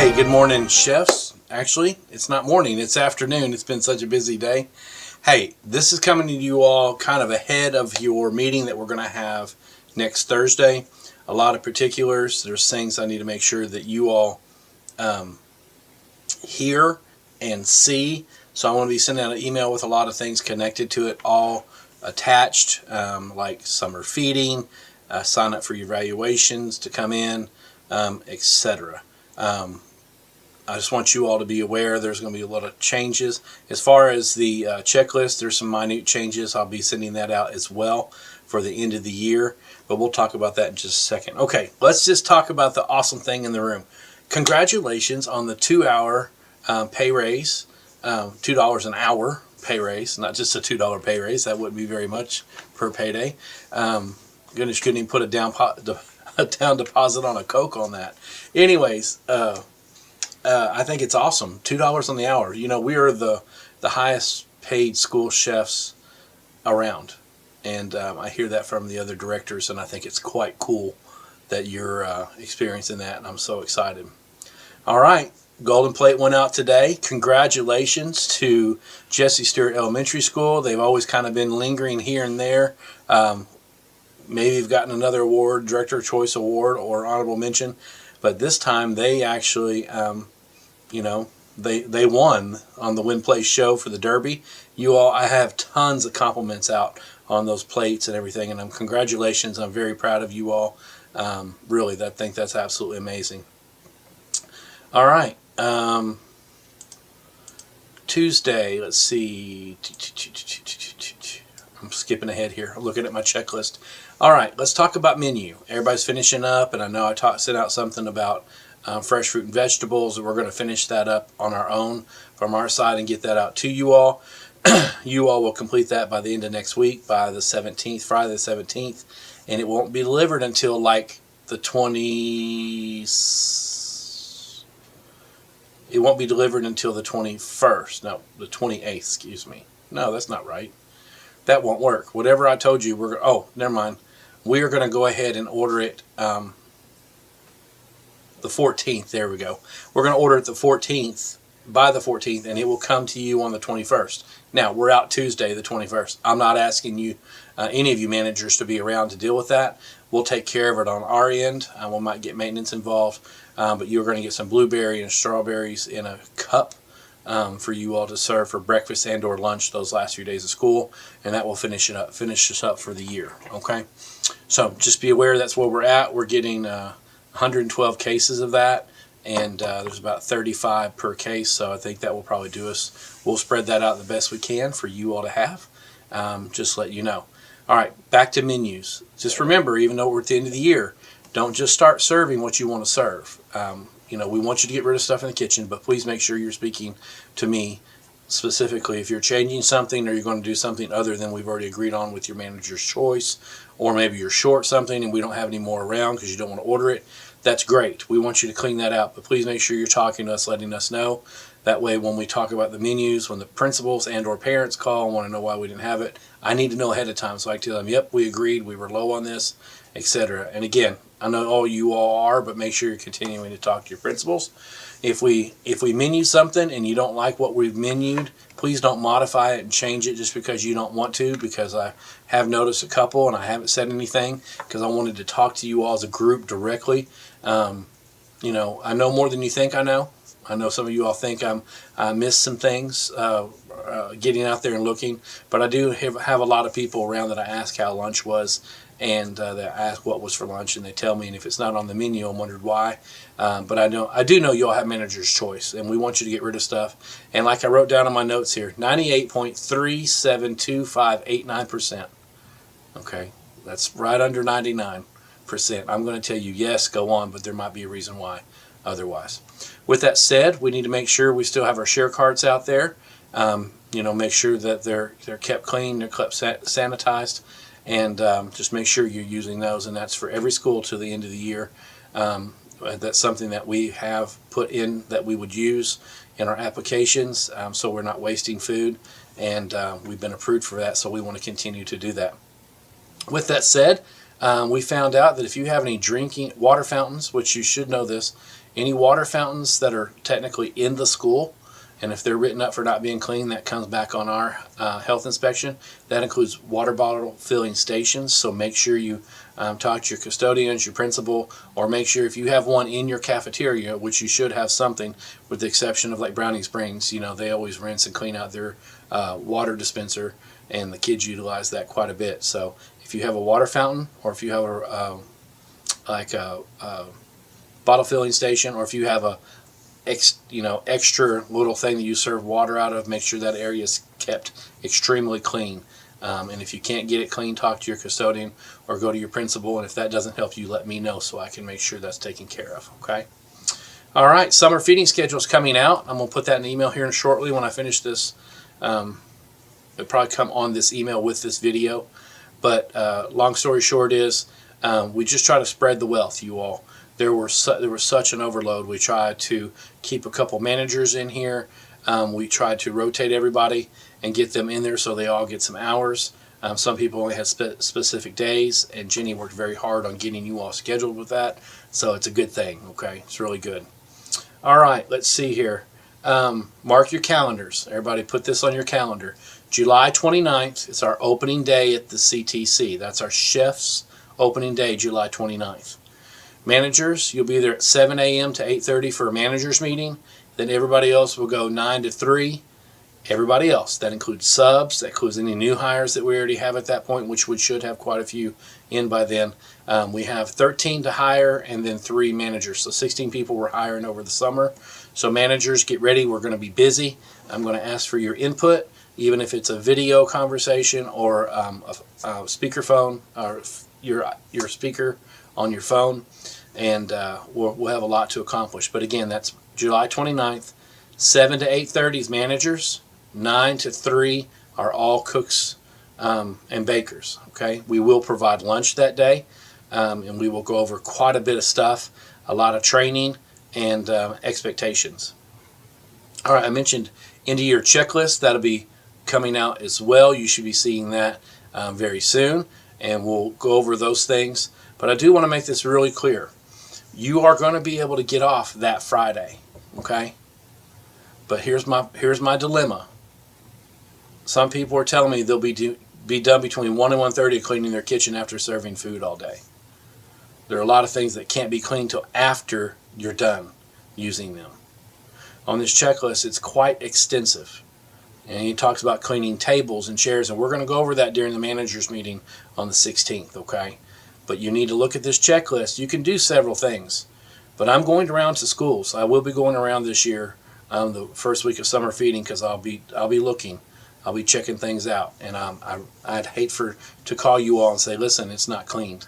Hey, good morning, chefs. Actually, it's not morning, it's afternoon. It's been such a busy day. Hey, this is coming to you all kind of ahead of your meeting that we're going to have next Thursday. A lot of particulars. There's things I need to make sure that you all hear and see. So I want to be sending out an email with a lot of things connected to it, all attached, like summer feeding, sign up for your evaluations to come in, etc. I just want you all to be aware there's going to be a lot of changes. As far as the checklist, there's some minute changes. I'll be sending that out as well for the end of the year, but we'll talk about that in just a second. Okay, let's just talk about the awesome thing in the room. Congratulations on the 2-hour pay raise, $2 an hour pay raise, not just a $2 pay raise. That wouldn't be very much per payday. Goodness, couldn't even put a down deposit on a Coke on that. Anyways, I think it's awesome. $2 on the hour. You know, we are the highest paid school chefs around. And I hear that from the other directors, and I think it's quite cool that you're experiencing that, and I'm so excited. All right, Golden Plate went out today. Congratulations to Jesse Stewart Elementary School. They've always kind of been lingering here and there. Maybe you've gotten another award, Director of Choice Award or Honorable Mention, but this time they actually, they won on the Win Place show for the Derby. You all, I have tons of compliments out on those plates and everything, and congratulations. I'm very proud of you all. Really, I think that's absolutely amazing. All right. Tuesday, let's see. I'm skipping ahead here. I'm looking at my checklist. All right, let's talk about menu. Everybody's finishing up, and I know I sent out something about fresh fruit and vegetables, and we're going to finish that up on our own from our side and get that out to you all. You all will complete that by the end of next week, by the 17th, Friday the 17th, and it won't be delivered until like the 20th. It won't be delivered until the 21st. No, the 28th, excuse me. No, that's not right. That won't work. Whatever I told you, never mind. We are going to go ahead and order it the 14th. There we go. We're going to order it the 14th, by the 14th, and it will come to you on the 21st. Now, we're out Tuesday, the 21st. I'm not asking you, any of you managers, to be around to deal with that. We'll take care of it on our end. We might get maintenance involved, but you're going to get some blueberry and strawberries in a cup for you all to serve for breakfast and or lunch those last few days of school, and that will finish us up for the year. Okay, so just be aware that's where we're at. We're getting 112 cases of that, and there's about 35 per case, so I think that will probably do us. We'll spread that out the best we can for you all to have. Just let you know. All right, back to menus. Just remember, even though we're at the end of the year, don't just start serving what you want to serve. We want you to get rid of stuff in the kitchen, but please make sure you're speaking to me specifically if you're changing something or you're going to do something other than we've already agreed on with your manager's choice, or maybe you're short something and we don't have any more around because you don't want to order it. That's great. We want you to clean that out, but please make sure you're talking to us, letting us know. That way, when we talk about the menus, when the principals and or parents call and want to know why we didn't have it, I need to know ahead of time so I can tell them, yep, we agreed, we were low on this, etc. And again, I know all you all are, but make sure you're continuing to talk to your principals. If we menu something and you don't like what we've menued, please don't modify it and change it just because you don't want to, because I have noticed a couple and I haven't said anything because I wanted to talk to you all as a group directly. I know more than you think I know. I know some of you all think I missed some things getting out there and looking, but I do have a lot of people around that I ask how lunch was, and that I ask what was for lunch, and they tell me, and if it's not on the menu, I'm wondered why. But I do know you all have manager's choice, and we want you to get rid of stuff. And like I wrote down on my notes here, 98.372589%. Okay, that's right under 99%. I'm going to tell you, yes, go on, but there might be a reason why otherwise. With that said, we need to make sure we still have our share carts out there. Make sure that they're kept clean, they're kept sanitized, and just make sure you're using those. And that's for every school to the end of the year. That's something that we have put in that we would use in our applications, so we're not wasting food, and we've been approved for that, so we want to continue to do that. With that said, we found out that if you have any drinking water fountains, which you should know this, Any water fountains that are technically in the school, and if they're written up for not being clean, that comes back on our health inspection. That includes water bottle filling stations, so make sure you talk to your custodians, your principal, or make sure if you have one in your cafeteria, which you should have something, with the exception of like Browning Springs, you know, they always rinse and clean out their water dispenser, and the kids utilize that quite a bit. So if you have a water fountain, or if you have a bottle filling station, or if you have a extra little thing that you serve water out of, make sure that area is kept extremely clean. And if you can't get it clean, talk to your custodian or go to your principal. And if that doesn't help you, let me know so I can make sure that's taken care of. Okay. All right. Summer feeding schedule is coming out. I'm going to put that in an email here shortly when I finish this. It'll probably come on this email with this video. But long story short is we just try to spread the wealth, you all. There was such an overload. We tried to keep a couple managers in here. We tried to rotate everybody and get them in there so they all get some hours. Some people only had specific days, and Jenny worked very hard on getting you all scheduled with that. So it's a good thing, okay? It's really good. All right, let's see here. Mark your calendars. Everybody put this on your calendar. July 29th is our opening day at the CTC. That's our chef's opening day, July 29th. Managers, you'll be there at 7 a.m. to 8:30 for a manager's meeting. Then everybody else will go 9 to 3. Everybody else, that includes subs, that includes any new hires that we already have at that point, which we should have quite a few in by then. We have 13 to hire and then 3 managers. So 16 people we're hiring over the summer. So managers, get ready. We're going to be busy. I'm going to ask for your input, even if it's a video conversation or a speakerphone or your speaker on your phone, and we'll have a lot to accomplish. But again, that's July 29th, 7 to 8:30 is managers, 9 to 3 are all cooks and bakers. Okay, we will provide lunch that day, and we will go over quite a bit of stuff, a lot of training and expectations. All right, I mentioned end of year checklist. That'll be coming out as well. You should be seeing that very soon, and we'll go over those things. But I do want to make this really clear. You are going to be able to get off that Friday, okay? But here's my dilemma. Some people are telling me they'll be done between 1 and 1:30 cleaning their kitchen after serving food all day. There are a lot of things that can't be cleaned till after you're done using them. On this checklist, it's quite extensive. And he talks about cleaning tables and chairs, and we're going to go over that during the managers meeting on the 16th, okay? But you need to look at this checklist. You can do several things. But I'm going around to schools. I will be going around this year, the first week of summer feeding, because I'll be looking. I'll be checking things out. And I'd hate to call you all and say, listen, it's not cleaned.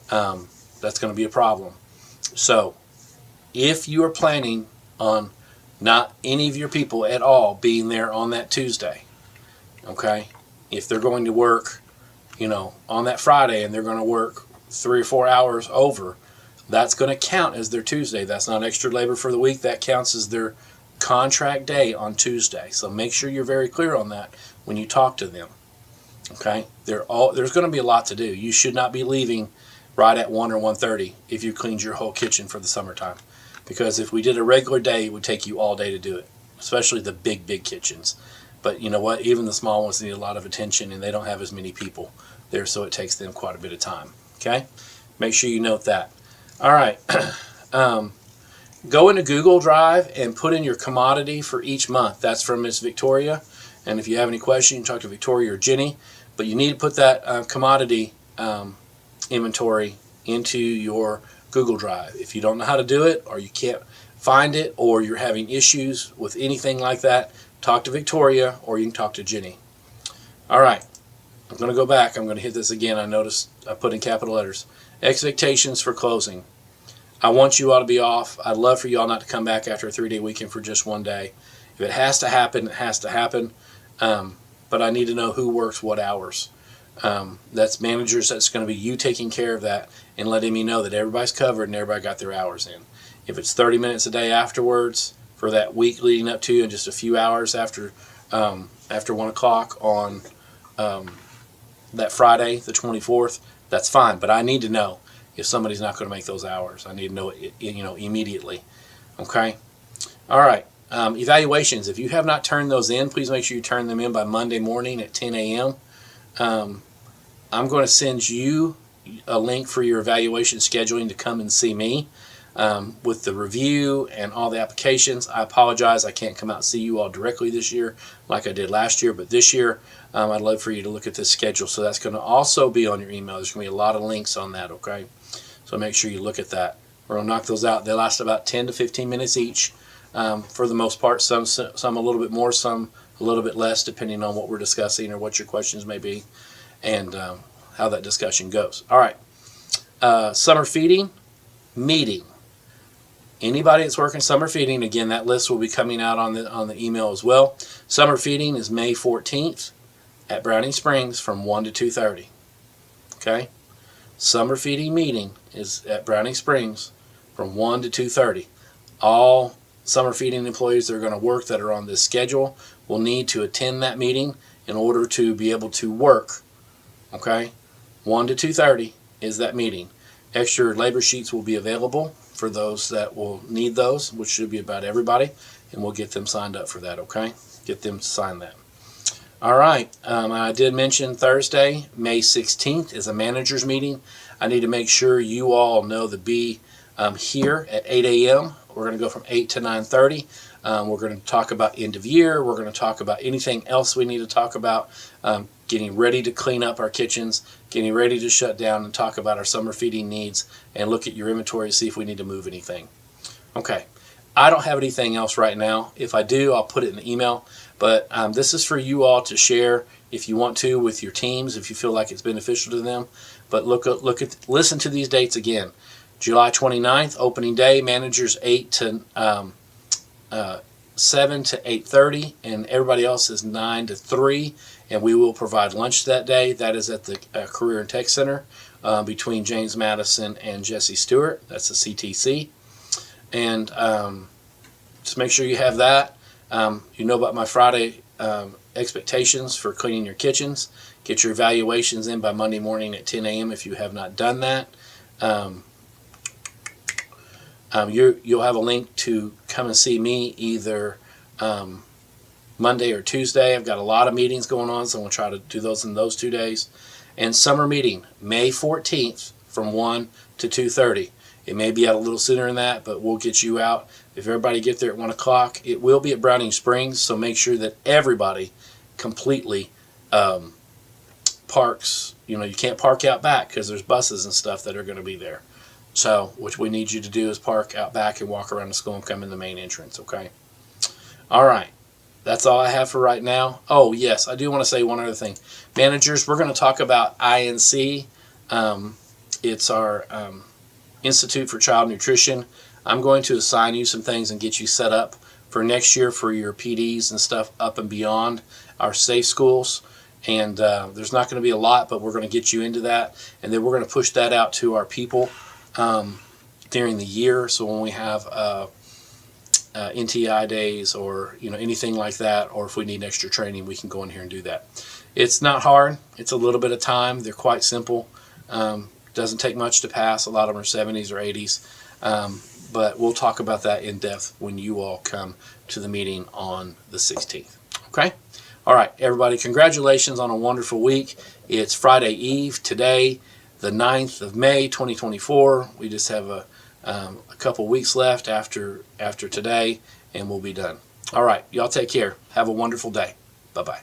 That's going to be a problem. So if you are planning on not any of your people at all being there on that Tuesday, okay, if they're going to work, on that Friday and they're going to work 3 or 4 hours over, that's going to count as their Tuesday. That's not extra labor for the week. That counts as their contract day on Tuesday. So make sure you're very clear on that when you talk to them. Okay? There's going to be a lot to do. You should not be leaving right at 1 or 1:30 if you cleaned your whole kitchen for the summertime. Because if we did a regular day, it would take you all day to do it, especially the big kitchens. But you know what? Even the small ones need a lot of attention, and they don't have as many people there, so it takes them quite a bit of time. Okay? Make sure you note that. All right. Go into Google Drive and put in your commodity for each month. That's from Miss Victoria. And if you have any questions, you can talk to Victoria or Jenny. But you need to put that commodity inventory into your Google Drive. If you don't know how to do it, or you can't find it, or you're having issues with anything like that, talk to Victoria, or you can talk to Jenny. All right. I'm going to go back. I'm going to hit this again. I noticed I put in capital letters. Expectations for closing. I want you all to be off. I'd love for you all not to come back after a 3-day weekend for just one day. If it has to happen, it has to happen. But I need to know who works what hours. That's managers. That's going to be you taking care of that and letting me know that everybody's covered and everybody got their hours in. If it's 30 minutes a day afterwards for that week leading up to and just a few hours after 1 o'clock on that Friday, the 24th, that's fine. But I need to know. if somebody's not going to make those hours. I need to know it, immediately. Okay. All right. Evaluations. If you have not turned those in, please make sure you turn them in by Monday morning at 10 a.m. I'm going to send you a link for your evaluation scheduling to come and see me with the review and all the applications. I apologize, I can't come out and see you all directly this year like I did last year, but this year I'd love for you to look at this schedule. So that's going to also be on your email. There's going to be a lot of links on that, okay? So make sure you look at that. We're going to knock those out. They last about 10 to 15 minutes each for the most part. Some a little bit more, some a little bit less, depending on what we're discussing or what your questions may be and how that discussion goes. All right. Summer feeding meeting. Anybody that's working summer feeding, again, that list will be coming out on the email as well. Summer feeding is May 14th at Browning Springs from 1 to 2:30. Okay? Summer feeding meeting is at Browning Springs from 1 to 2:30. All summer feeding employees that are going to work that are on this schedule will need to attend that meeting in order to be able to work. Okay? 1 to 2:30 is that meeting. Extra labor sheets will be available for those that will need those, which should be about everybody, and we'll get them signed up for that, okay? Get them to sign that. All right, I did mention Thursday, May 16th is a manager's meeting. I need to make sure you all know to be here at 8 a.m. We're going to go from 8 to 9:30. We're going to talk about end of year. We're going to talk about anything else we need to talk about, getting ready to clean up our kitchens, getting ready to shut down, and talk about our summer feeding needs and look at your inventory to see if we need to move anything. Okay, I don't have anything else right now. If I do, I'll put it in the email. But this is for you all to share if you want to with your teams, if you feel like it's beneficial to them. But listen to these dates again. July 29th, opening day, managers 7 to 8:30, and everybody else is 9 to 3, and we will provide lunch that day. That is at the Career and Tech Center between James Madison and Jesse Stewart. That's the CTC. And just make sure you have that. You know about my Friday expectations for cleaning your kitchens. Get your evaluations in by Monday morning at 10 a.m. if you have not done that. You'll have a link to come and see me either Monday or Tuesday. I've got a lot of meetings going on, so I'm going to try to do those in those 2 days. And summer meeting, May 14th from 1 to 2:30. It may be out a little sooner than that, but we'll get you out. If everybody get there at 1 o'clock, it will be at Browning Springs, so make sure that everybody completely parks. You can't park out back because there's buses and stuff that are going to be there. So, what we need you to do is park out back and walk around the school and come in the main entrance, okay? All right. That's all I have for right now. Oh, yes, I do want to say one other thing. Managers, we're going to talk about INC. It's our Institute for Child Nutrition. I'm going to assign you some things and get you set up for next year for your PDs and stuff up and beyond our safe schools. And there's not going to be a lot, but we're going to get you into that. And then we're going to push that out to our people during the year. So when we have NTI days or anything like that, or if we need extra training, we can go in here and do that. It's not hard. It's a little bit of time. They're quite simple. Doesn't take much to pass. A lot of them are 70s or 80s. But we'll talk about that in depth when you all come to the meeting on the 16th. Okay? All right, everybody, congratulations on a wonderful week. It's Friday Eve today, the 9th of May, 2024. We just have a couple weeks left after today, and we'll be done. All right, y'all take care. Have a wonderful day. Bye-bye.